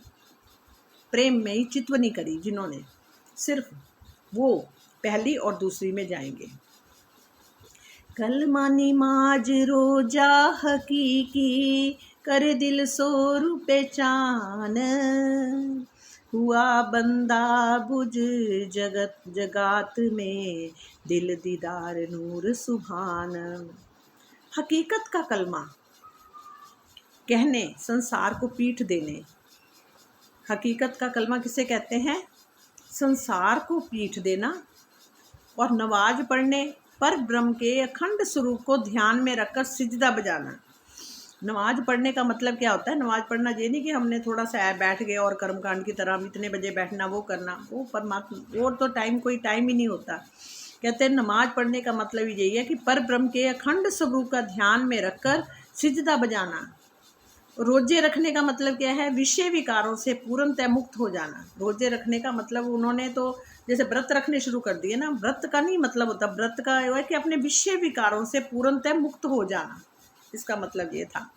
ही चित्वनी करी, जिन्होंने, सिर्फ वो पहली और दूसरी में जाएंगे। कलमा नमाज रोजा हकीकी कर दिल सो रुपे चान, हुआ बंदा बुझ जगात में दिल दीदार नूर सुभान। हकीकत का कलमा कहने, संसार को पीठ देने। हकीकत का कलमा किसे कहते हैं? संसार को पीठ देना। और नमाज पढ़ने, पर ब्रह्म के अखंड स्वरूप को ध्यान में रखकर सिजदा बजाना। नमाज पढ़ने का मतलब क्या होता है? नमाज पढ़ना ये नहीं कि हमने थोड़ा सा बैठ गए और कर्मकांड की तरह इतने बजे बैठना, वो करना, वो परमात्मा, और तो कोई टाइम ही नहीं होता। कहते हैं नमाज पढ़ने का मतलब यही है कि पर ब्रह्म के अखंड स्वरूप का ध्यान में रखकर सिजदा बजाना। रोजे रखने का मतलब क्या है? विषय विकारों से पूर्णतः मुक्त हो जाना। रोजे रखने का मतलब उन्होंने तो जैसे व्रत रखने शुरू कर दिए ना, व्रत का नहीं मतलब होता, व्रत का है कि अपने विषय विकारों से पूर्णतः मुक्त हो जाना, इसका मतलब ये था।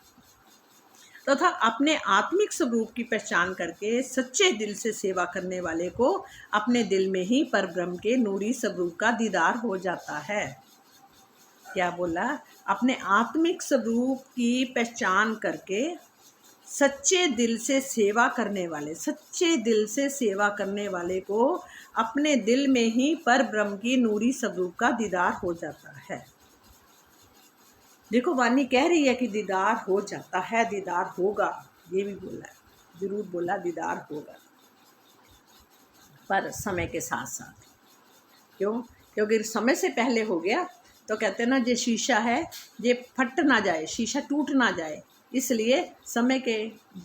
तथा अपने आत्मिक स्वरूप की पहचान करके सच्चे दिल से सेवा करने वाले को अपने दिल में ही परब्रह्म के नूरी स्वरूप का दीदार हो जाता है। क्या बोला? अपने आत्मिक स्वरूप की पहचान करके सच्चे दिल से सेवा करने वाले, सच्चे दिल से सेवा करने वाले को अपने दिल में ही परब्रह्म की नूरी स्वरूप का दीदार हो जाता है। देखो वाणी कह रही है कि दीदार हो जाता है, दीदार होगा, ये भी बोला है, जरूर बोला दीदार होगा, पर समय के साथ साथ। क्यों? क्योंकि समय से पहले हो गया तो कहते हैं ना, ये शीशा है, ये फट ना जाए, शीशा टूट ना जाए, इसलिए समय के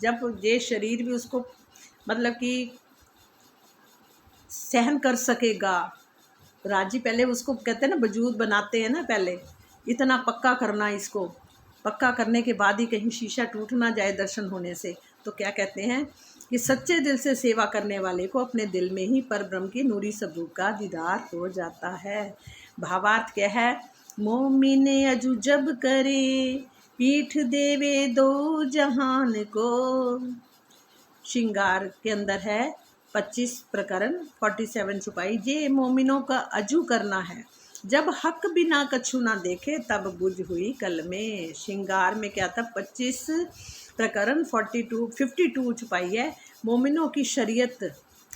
जब ये शरीर भी उसको मतलब कि सहन कर सकेगा, राजी पहले उसको कहते हैं ना, वजूद बनाते हैं ना, पहले इतना पक्का करना, इसको पक्का करने के बाद ही कहीं शीशा टूट ना जाए दर्शन होने से। तो क्या कहते हैं कि सच्चे दिल से सेवा करने वाले को अपने दिल में ही परब्रह्म की नूरी स्वरूप का दीदार हो जाता है। भावार्थ क्या है? मोमिन अजू जब करे पीठ देवे दो जहान को। श्रृंगार के अंदर है 25 प्रकरण 47 छुपाई। ये मोमिनों का अजू करना है, जब हक बिना कछु ना देखे तब बुझ हुई कल में। श्रृंगार में क्या था? 25 प्रकरण 52 छुपाई है। मोमिनों की शरीयत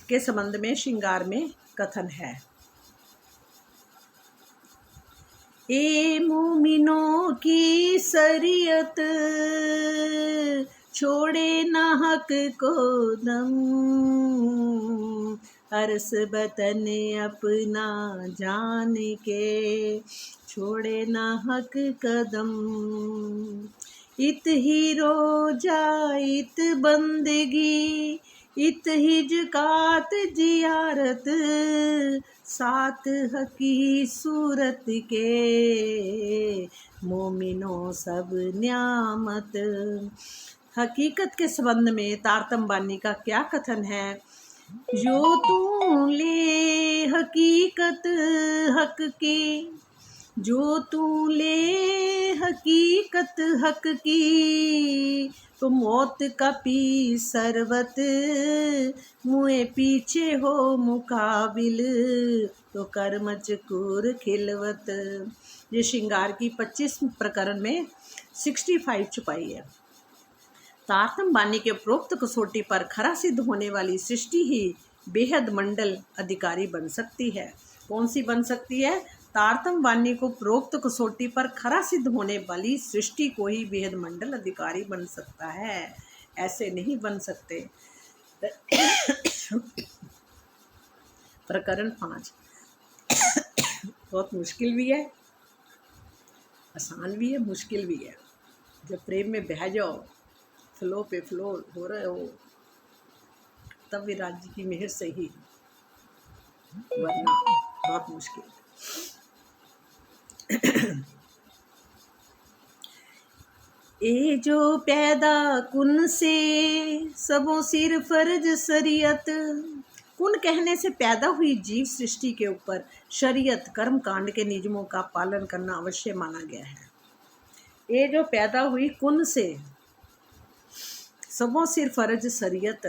के संबंध में श्रृंगार में कथन है। ए मोमिनों की शरीयत छोड़े ना हक को दम, हर्ष बतन अपना जान के छोड़े ना हक कदम। इत ही रोजा इत बंदगी इत हिजकात जियारत, साथ हकी सूरत के मोमिनों सब न्यामत। हकीकत के संबंध में तारतम बानी का क्या कथन है? जो तू ले हकीकत हक की, जो तू ले हकीकत हक की, तो मौत का पी सरबत, मुए पीछे हो मुकाबिल, तो कर मचकूर खिलवत। ये श्रृंगार की 25 प्रकरण में 65 छुपाई है। तारतम बानी के उपरोक्त कसौटी पर खरा सिद्ध होने वाली सृष्टि ही बेहद मंडल अधिकारी बन सकती है। कौन सी बन सकती है? तारतम वाणी को प्रोक्त कसौटी पर खरा सिद्ध होने वाली सृष्टि को ही बेहद मंडल अधिकारी बन सकता है, ऐसे नहीं बन सकते। प्रकरण 5 बहुत मुश्किल भी है, आसान भी है, मुश्किल भी है। जब प्रेम में बह जाओ, फ्लो पे फ्लो हो रहे हो, तब विराट जी की मेहर से ही, वरना बहुत मुश्किल। ए जो पैदा कुन से सबों सिर फर्ज शरीयत। कुन कहने से पैदा हुई जीव सृष्टि के ऊपर शरीयत कर्म कांड के नियमों का पालन करना अवश्य माना गया है। ये जो पैदा हुई कुन से सबों सिर फर्ज शरीयत,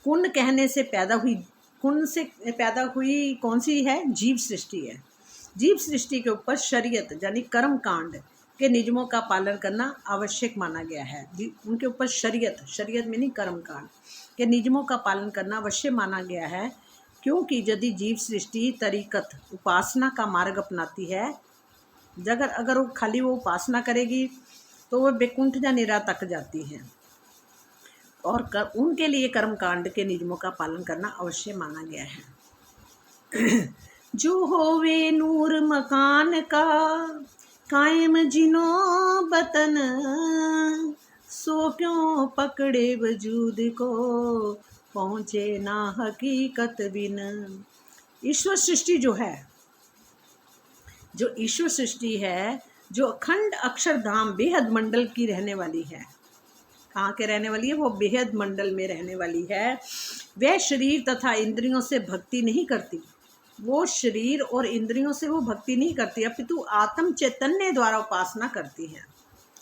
कुन कहने से पैदा हुई, कुन से पैदा हुई कौन सी है? जीव सृष्टि है। जीव सृष्टि के ऊपर शरीयत यानी कर्म कांड के नियमों का पालन करना आवश्यक माना गया है। उनके ऊपर शरीयत, शरीयत में नहीं कर्म कांड के नियमों का पालन करना अवश्य माना गया है, क्योंकि यदि जीव सृष्टि तरीकत उपासना का मार्ग अपनाती है, अगर वो खाली वो उपासना करेगी तो वह वैकुंठ या निरा तक जाती हैं। और उनके लिए कर्मकांड के नियमों का पालन करना अवश्य माना गया है। जो होवे नूर मकान का कायम जिनो बतन, सो क्यों पकड़े वजूद को पहुँचे ना हकीकत बिन। ईश्वर सृष्टि जो ईश्वर सृष्टि है, जो अखंड अक्षरधाम बेहद मंडल की रहने वाली है। कहाँ के रहने वाली है? वो बेहद मंडल में रहने वाली है। वह शरीर तथा इंद्रियों से भक्ति नहीं करती। वो शरीर और इंद्रियों से वो भक्ति नहीं करती, अपितु आत्म चैतन्य द्वारा उपासना करती है।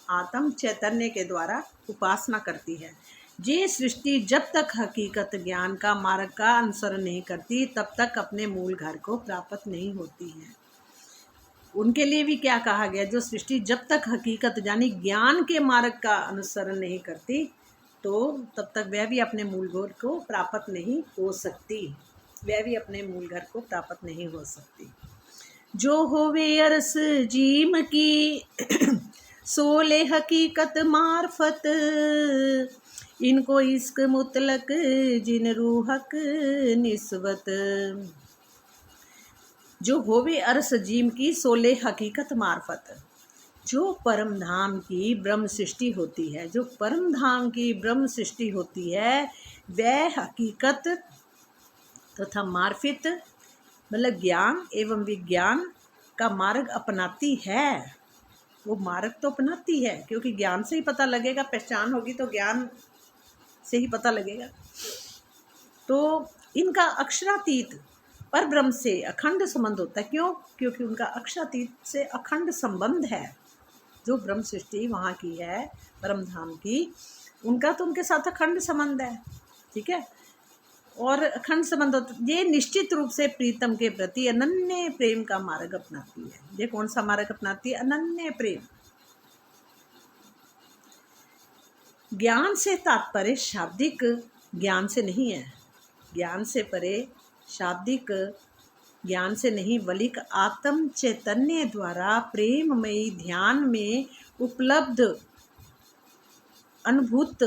आत्म चैतन्य के द्वारा उपासना करती है। ये सृष्टि जब तक हकीकत ज्ञान का मार्ग का अनुसरण नहीं करती, तब तक अपने मूल घर को प्राप्त नहीं होती है। उनके लिए भी क्या कहा गया? जो सृष्टि जब तक हकीकत यानी ज्ञान के मार्ग का अनुसरण नहीं करती, तो तब तक वह भी अपने मूल घर को प्राप्त नहीं हो सकती। वह भी अपने मूल घर को प्राप्त नहीं हो सकती। जो होवे अरस जीम की सोले हकीकत मार्फत, इनको इश्क मुतलक जिन रूहक निस्बत। जो होवे अरस जीम की सोले हकीकत मार्फत, जो परम धाम की ब्रह्म सृष्टि होती है, जो परम धाम की ब्रह्म सृष्टि होती है, वह हकीकत तथा मार्फित मतलब ज्ञान एवं विज्ञान का मार्ग अपनाती है। वो मार्ग तो अपनाती है, क्योंकि ज्ञान से ही पता लगेगा, पहचान होगी तो ज्ञान से ही पता लगेगा। तो इनका अक्षरातीत पर ब्रह्म से अखंड संबंध होता है। क्यों? क्योंकि उनका अक्षरातीत से अखंड संबंध है। जो ब्रह्म सृष्टि वहाँ की है, परम धाम की, उनका तो उनके साथ अखंड संबंध है। ठीक है, और अखंड संबंध होता, ये निश्चित रूप से प्रीतम के प्रति अनन्य प्रेम का मार्ग अपनाती है। ये कौन सा मार्ग अपनाती है? अनन्य प्रेम। ज्ञान से तात्पर्य शाब्दिक ज्ञान से नहीं है। ज्ञान से परे शाब्दिक ज्ञान से नहीं, बल्कि आत्म चैतन्य द्वारा प्रेममयी ध्यान में उपलब्ध अनुभूत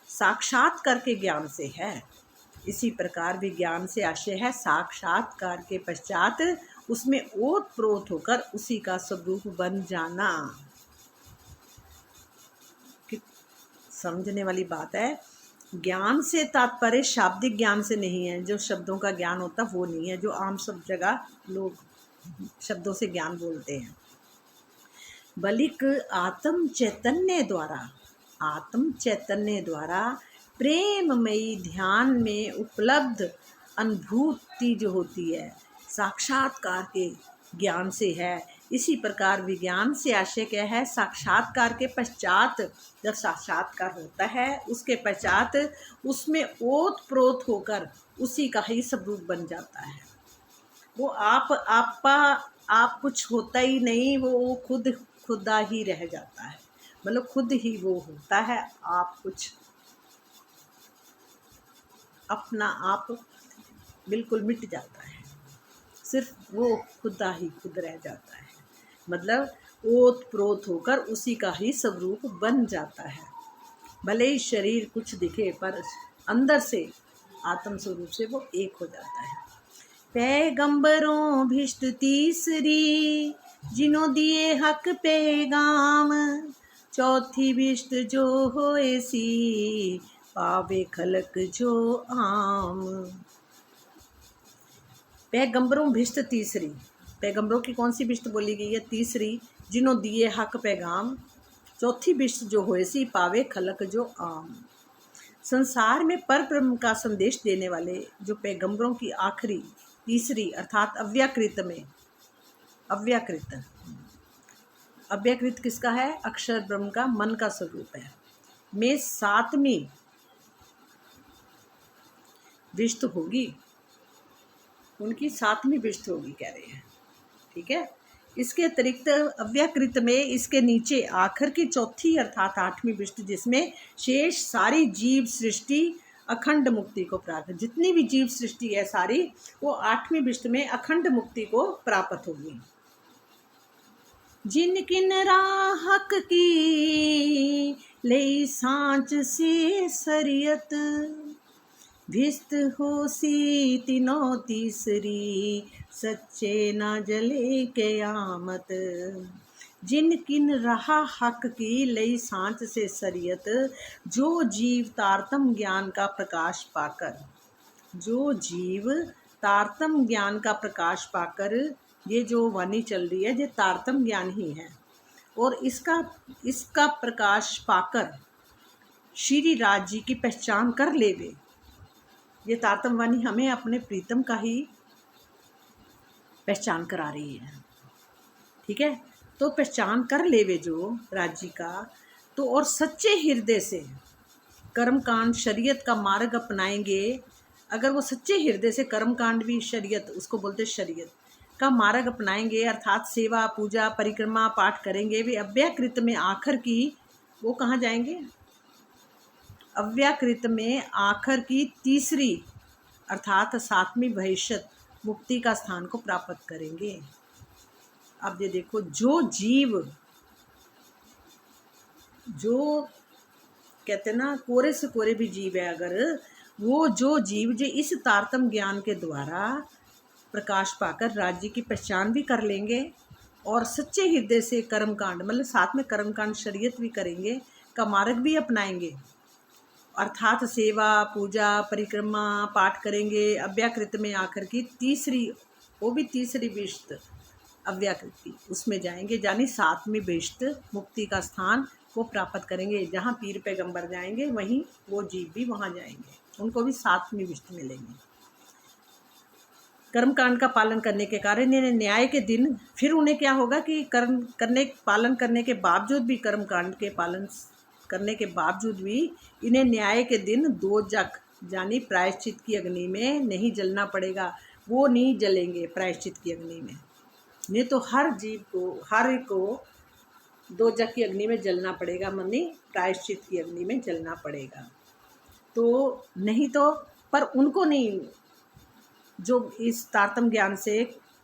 साक्षात्कार के ज्ञान से है। इसी प्रकार विज्ञान से आशय है साक्षात्कार के पश्चात उसमें ओत प्रोत होकर उसी का स्वरूप बन जाना। समझने वाली बात है। ज्ञान से तात्पर्य शाब्दिक ज्ञान से नहीं है। जो शब्दों का ज्ञान होता वो नहीं है, जो आम सब जगह लोग शब्दों से ज्ञान बोलते हैं, बल्कि आत्म चैतन्य द्वारा प्रेममयी ध्यान में उपलब्ध अनुभूति जो होती है साक्षात्कार के ज्ञान से है। इसी प्रकार विज्ञान से आशय क्या है? साक्षात्कार के पश्चात, जब साक्षात्कार होता है उसके पश्चात उसमें ओत प्रोत होकर उसी का ही स्वरूप बन जाता है। वो आप कुछ होता ही नहीं, वो खुदा ही रह जाता है। मतलब खुद ही वो होता है, आप कुछ अपना आप बिल्कुल मिट जाता है, सिर्फ वो खुदा ही खुद रह जाता है। मतलब ओत प्रोत होकर उसी का ही स्वरूप बन जाता है। भले ही शरीर कुछ दिखे, पर अंदर से आत्म स्वरूप से वो एक हो जाता है। पैगंबरों भिष्ट तीसरी, जिन्हों दिए हक पैगाम, चौथी भिष्ट जो हो ऐसी, पावे खलक जो आम। पैगंबरों भिष्ट तीसरी, पैगंबरों की कौन सी भिष्ट बोली गई है? तीसरी, जिन्हों दिए हक पैगाम, चौथी भिष्ट जो हो ऐसी, पावे खलक जो आम। संसार में पर ब्रह्म का संदेश देने वाले जो पैगंबरों की आखिरी तीसरी अर्थात अव्याकृत किसका है? अक्षर ब्रह्म का, मन का स्वरूप है। में सातवीं विष्ट होगी, उनकी सातवीं विष्ट होगी कह रहे हैं। ठीक है, इसके अतिरिक्त अव्याकृत में इसके नीचे आखिर की चौथी अर्थात आठवीं विष्ट, जिसमें शेष सारी जीव सृष्टि अखंड मुक्ति को प्राप्त, जितनी भी जीव सृष्टि है सारी, वो आठवीं विष्ट में अखंड मुक्ति को प्राप्त होगी। जिन किन राहक की ले सांच से सरियत, भिस्त होसी तीनों तीसरी, सच्चे ना जले कयामत। जिन किन रहा हक की लई सांच से सरियत, जो जीव तारतम ज्ञान का प्रकाश पाकर, जो जीव तारतम ज्ञान का प्रकाश पाकर, ये जो वाणी चल रही है ये तारतम ज्ञान ही है, और इसका इसका प्रकाश पाकर श्री राज जी की पहचान कर लेवे। ये तारतम वाणी हमें अपने प्रीतम का ही पहचान करा रही है, ठीक है। तो पहचान कर लेवे जो राज जी का, तो और सच्चे हृदय से कर्मकांड शरीयत का मार्ग अपनाएंगे। अगर वो सच्चे हृदय से कर्मकांड भी शरीयत, उसको बोलते शरीयत का मार्ग अपनाएंगे, अर्थात सेवा पूजा परिक्रमा पाठ करेंगे, वे अव्याकृत में आखिर की, वो कहाँ जाएंगे, अव्याकृत में आखिर की तीसरी अर्थात सातवीं भविष्यत मुक्ति का स्थान को प्राप्त करेंगे। अब ये देखो, जो जीव, जो कहते हैं ना कोरे से कोरे भी जीव है, अगर वो जो जीव जो इस तारतम ज्ञान के द्वारा प्रकाश पाकर राज्य की पहचान भी कर लेंगे और सच्चे हृदय से कर्मकांड, मतलब साथ में कर्मकांड शरीयत भी करेंगे, का मार्ग भी अपनाएंगे, अर्थात सेवा पूजा परिक्रमा पाठ करेंगे, अव्याकृत में आकर की तीसरी, वो भी तीसरी बेश्त अव्याकृति, उसमें जाएंगे, यानी सातवीं बेश्त मुक्ति का स्थान वो प्राप्त करेंगे। जहाँ पीर पैगंबर जाएंगे वहीं वो जीव भी वहाँ जाएंगे, उनको भी सातवीं बेश्त मिलेंगे। कर्मकांड का पालन करने के कारण इन्हें न्याय के दिन फिर उन्हें क्या होगा कि पालन करने के बावजूद भी, कर्मकांड के पालन करने के बावजूद भी इन्हें न्याय के दिन दोजख यानी प्रायश्चित की अग्नि में नहीं जलना पड़ेगा। वो नहीं जलेंगे प्रायश्चित की अग्नि में, नहीं तो हर जीव को, हर एक को दोजख की अग्नि में जलना पड़ेगा, मनी प्रायश्चित की अग्नि में जलना पड़ेगा। तो नहीं तो, पर उनको नहीं, जो इस तारतम ज्ञान से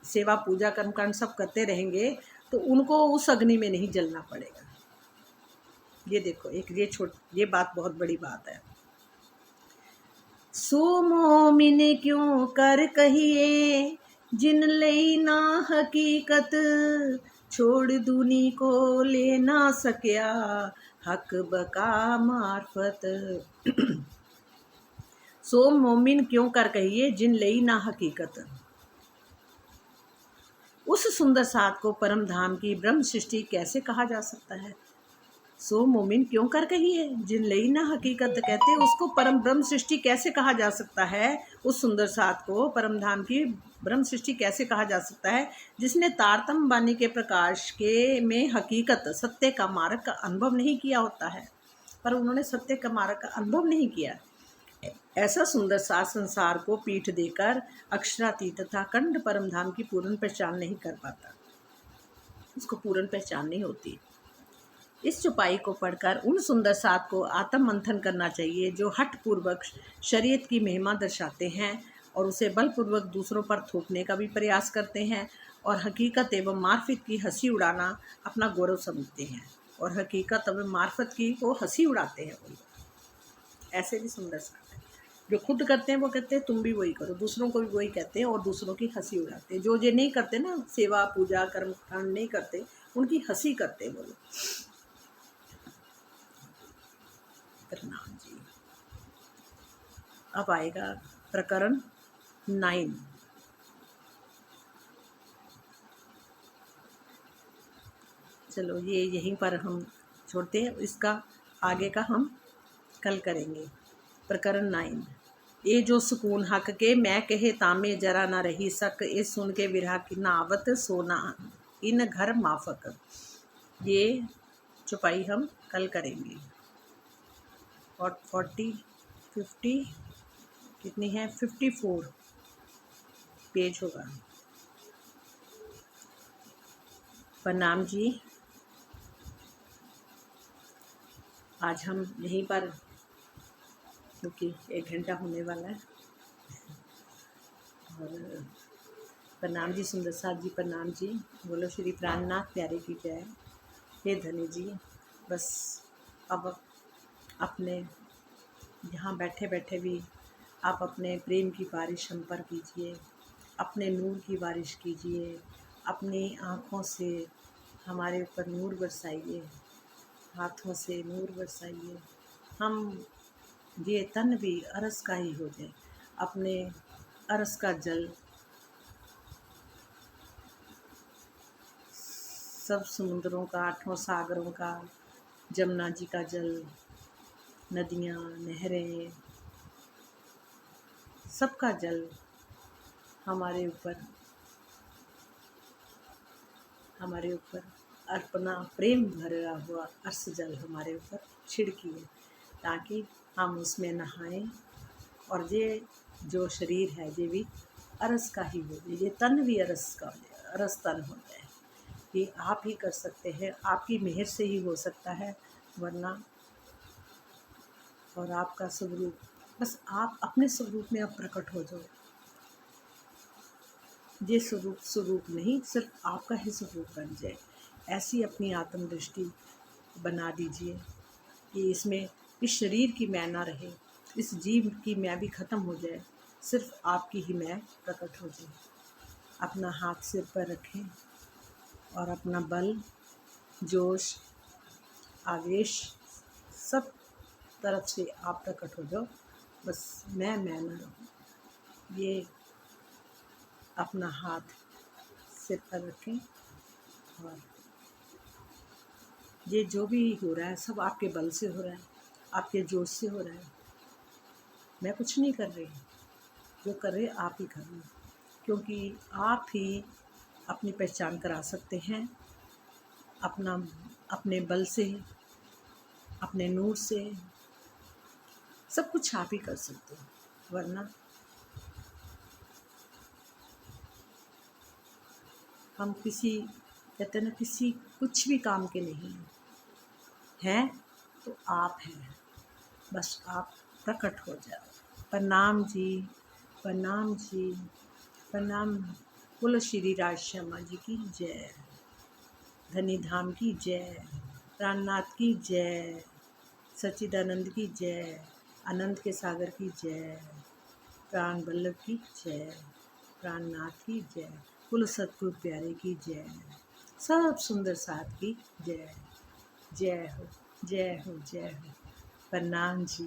सेवा पूजा कर्मकांड सब करते रहेंगे तो उनको उस अग्नि में नहीं जलना पड़ेगा। ये देखो, एक ये बात बहुत बड़ी बात है। सो मोमिन क्यों कर कहिए, जिन ले ना हकीकत, छोड़ दूनी को ले ना सकिया, हक बका मार्फत। सो मोमिन क्यों कर कहिए, जिन लई ना हकीकत, उस सुंदर साथ को परम धाम की ब्रह्म सृष्टि कैसे कहा जा सकता है। सो मोमिन क्यों कर कहिए, जिन लई ना हकीकत, कहते उसको परम ब्रह्म सृष्टि कैसे कहा जा सकता है। उस सुंदर साथ को परम धाम की ब्रह्म सृष्टि कैसे कहा जा सकता है, जिसने तारतम वाणी के प्रकाश के में हकीकत सत्य का मार्ग का अनुभव नहीं किया होता है, पर उन्होंने सत्य का मार्ग का अनुभव नहीं किया। ऐसा सुंदर सा संसार को पीठ देकर अक्षरातीत तथा अखंड परम धाम की पूर्ण पहचान नहीं कर पाता, उसको पूर्ण पहचान नहीं होती। इस चौपाई को पढ़कर उन सुंदर साथ को आत्म मंथन करना चाहिए, जो हठ पूर्वक शरीयत की महिमा दर्शाते हैं और उसे बलपूर्वक दूसरों पर थोपने का भी प्रयास करते हैं, और हकीकत एवं मार्फत की हंसी उड़ाना अपना गौरव समझते हैं, और हकीकत एवं मार्फत की को हंसी उड़ाते हैं। वो ऐसे भी सुंदर साथ है, जो खुद करते हैं वो कहते हैं तुम भी वही करो, दूसरों को भी वही कहते हैं और दूसरों की हंसी उड़ाते हैं। जो ये नहीं करते ना, सेवा पूजा कर्मकांड नहीं करते, उनकी हंसी करते हैं वो लोग। प्रणाम जी। अब आएगा प्रकरण 9। चलो ये यहीं पर हम छोड़ते हैं, इसका आगे का हम कल करेंगे। प्रकरण 9। ये जो सुकून हक के मैं कहे तामे जरा ना रही सक, ये सुन के विरह की नावत सोना इन घर माफक। ये चौपाई हम कल करेंगे। और 50 कितनी है, 54 पेज होगा। प्रणाम जी। आज हम यहीं पर, क्योंकि 1 घंटा होने वाला है, और प्रणाम जी सुंदर साथ जी, प्रणाम जी। बोलो श्री प्राणनाथ प्यारे की जय। हे धनी जी, बस अब अपने यहाँ बैठे बैठे भी आप अपने प्रेम की बारिश हम पर कीजिए, अपने नूर की बारिश कीजिए, अपनी आँखों से हमारे ऊपर नूर बरसाइए, हाथों से नूर बरसाइए। हम ये तन भी अरस का ही हो जाए, अपने अरस का जल सब समुद्रों का, आठों सागरों का, जमुना जी का जल, नदियाँ, नहरें, सबका जल हमारे ऊपर अपना प्रेम भरा हुआ अर्स जल हमारे ऊपर छिड़किए, ताकि हम उसमें नहाएं और ये जो शरीर है ये भी अरस का ही हो जाए, ये तन भी अरस का हो जाए, अरस तन हो जाए। ये आप ही कर सकते हैं, आपकी मेहर से ही हो सकता है, वरना और आपका स्वरूप, बस आप अपने स्वरूप में अब प्रकट हो जाओ। ये स्वरूप नहीं, सिर्फ आपका ही स्वरूप बन जाए। ऐसी अपनी आत्म दृष्टि बना दीजिए कि इसमें इस शरीर की मैं ना रहे, इस जीव की मैं भी ख़त्म हो जाए, सिर्फ आपकी ही मैं प्रकट हो जाए। अपना हाथ सिर पर रखें और अपना बल, जोश, आवेश सब तरफ से आप प्रकट हो जाओ। बस मैं ना रहूं। ये अपना हाथ सिर पर रखें और ये जो भी हो रहा है सब आपके बल से हो रहा है, आपके जोश से हो रहा है। मैं कुछ नहीं कर रही, जो कर रहे आप ही कर रहे हैं, क्योंकि आप ही अपनी पहचान करा सकते हैं अपने बल से, अपने नूर से। सब कुछ आप ही कर सकते हैं, वरना हम कहते हैं ना, किसी कुछ भी काम के नहीं हैं। तो आप हैं, बस आप प्रकट हो जाओ। प्रणाम जी, प्रणाम जी, प्रणाम। बोलो श्री राज श्यामा जी की जय, धनी धाम की जय, प्राणनाथ की जय, सच्चिदानंद की जय, आनंद के सागर की जय, प्राण वल्लभ की जय, प्राणनाथ की जय, कुल सतगुरु प्यारे की जय, सब सुंदर साथ की जय। जय हो, जय हो, जय हो। प्रणाम जी।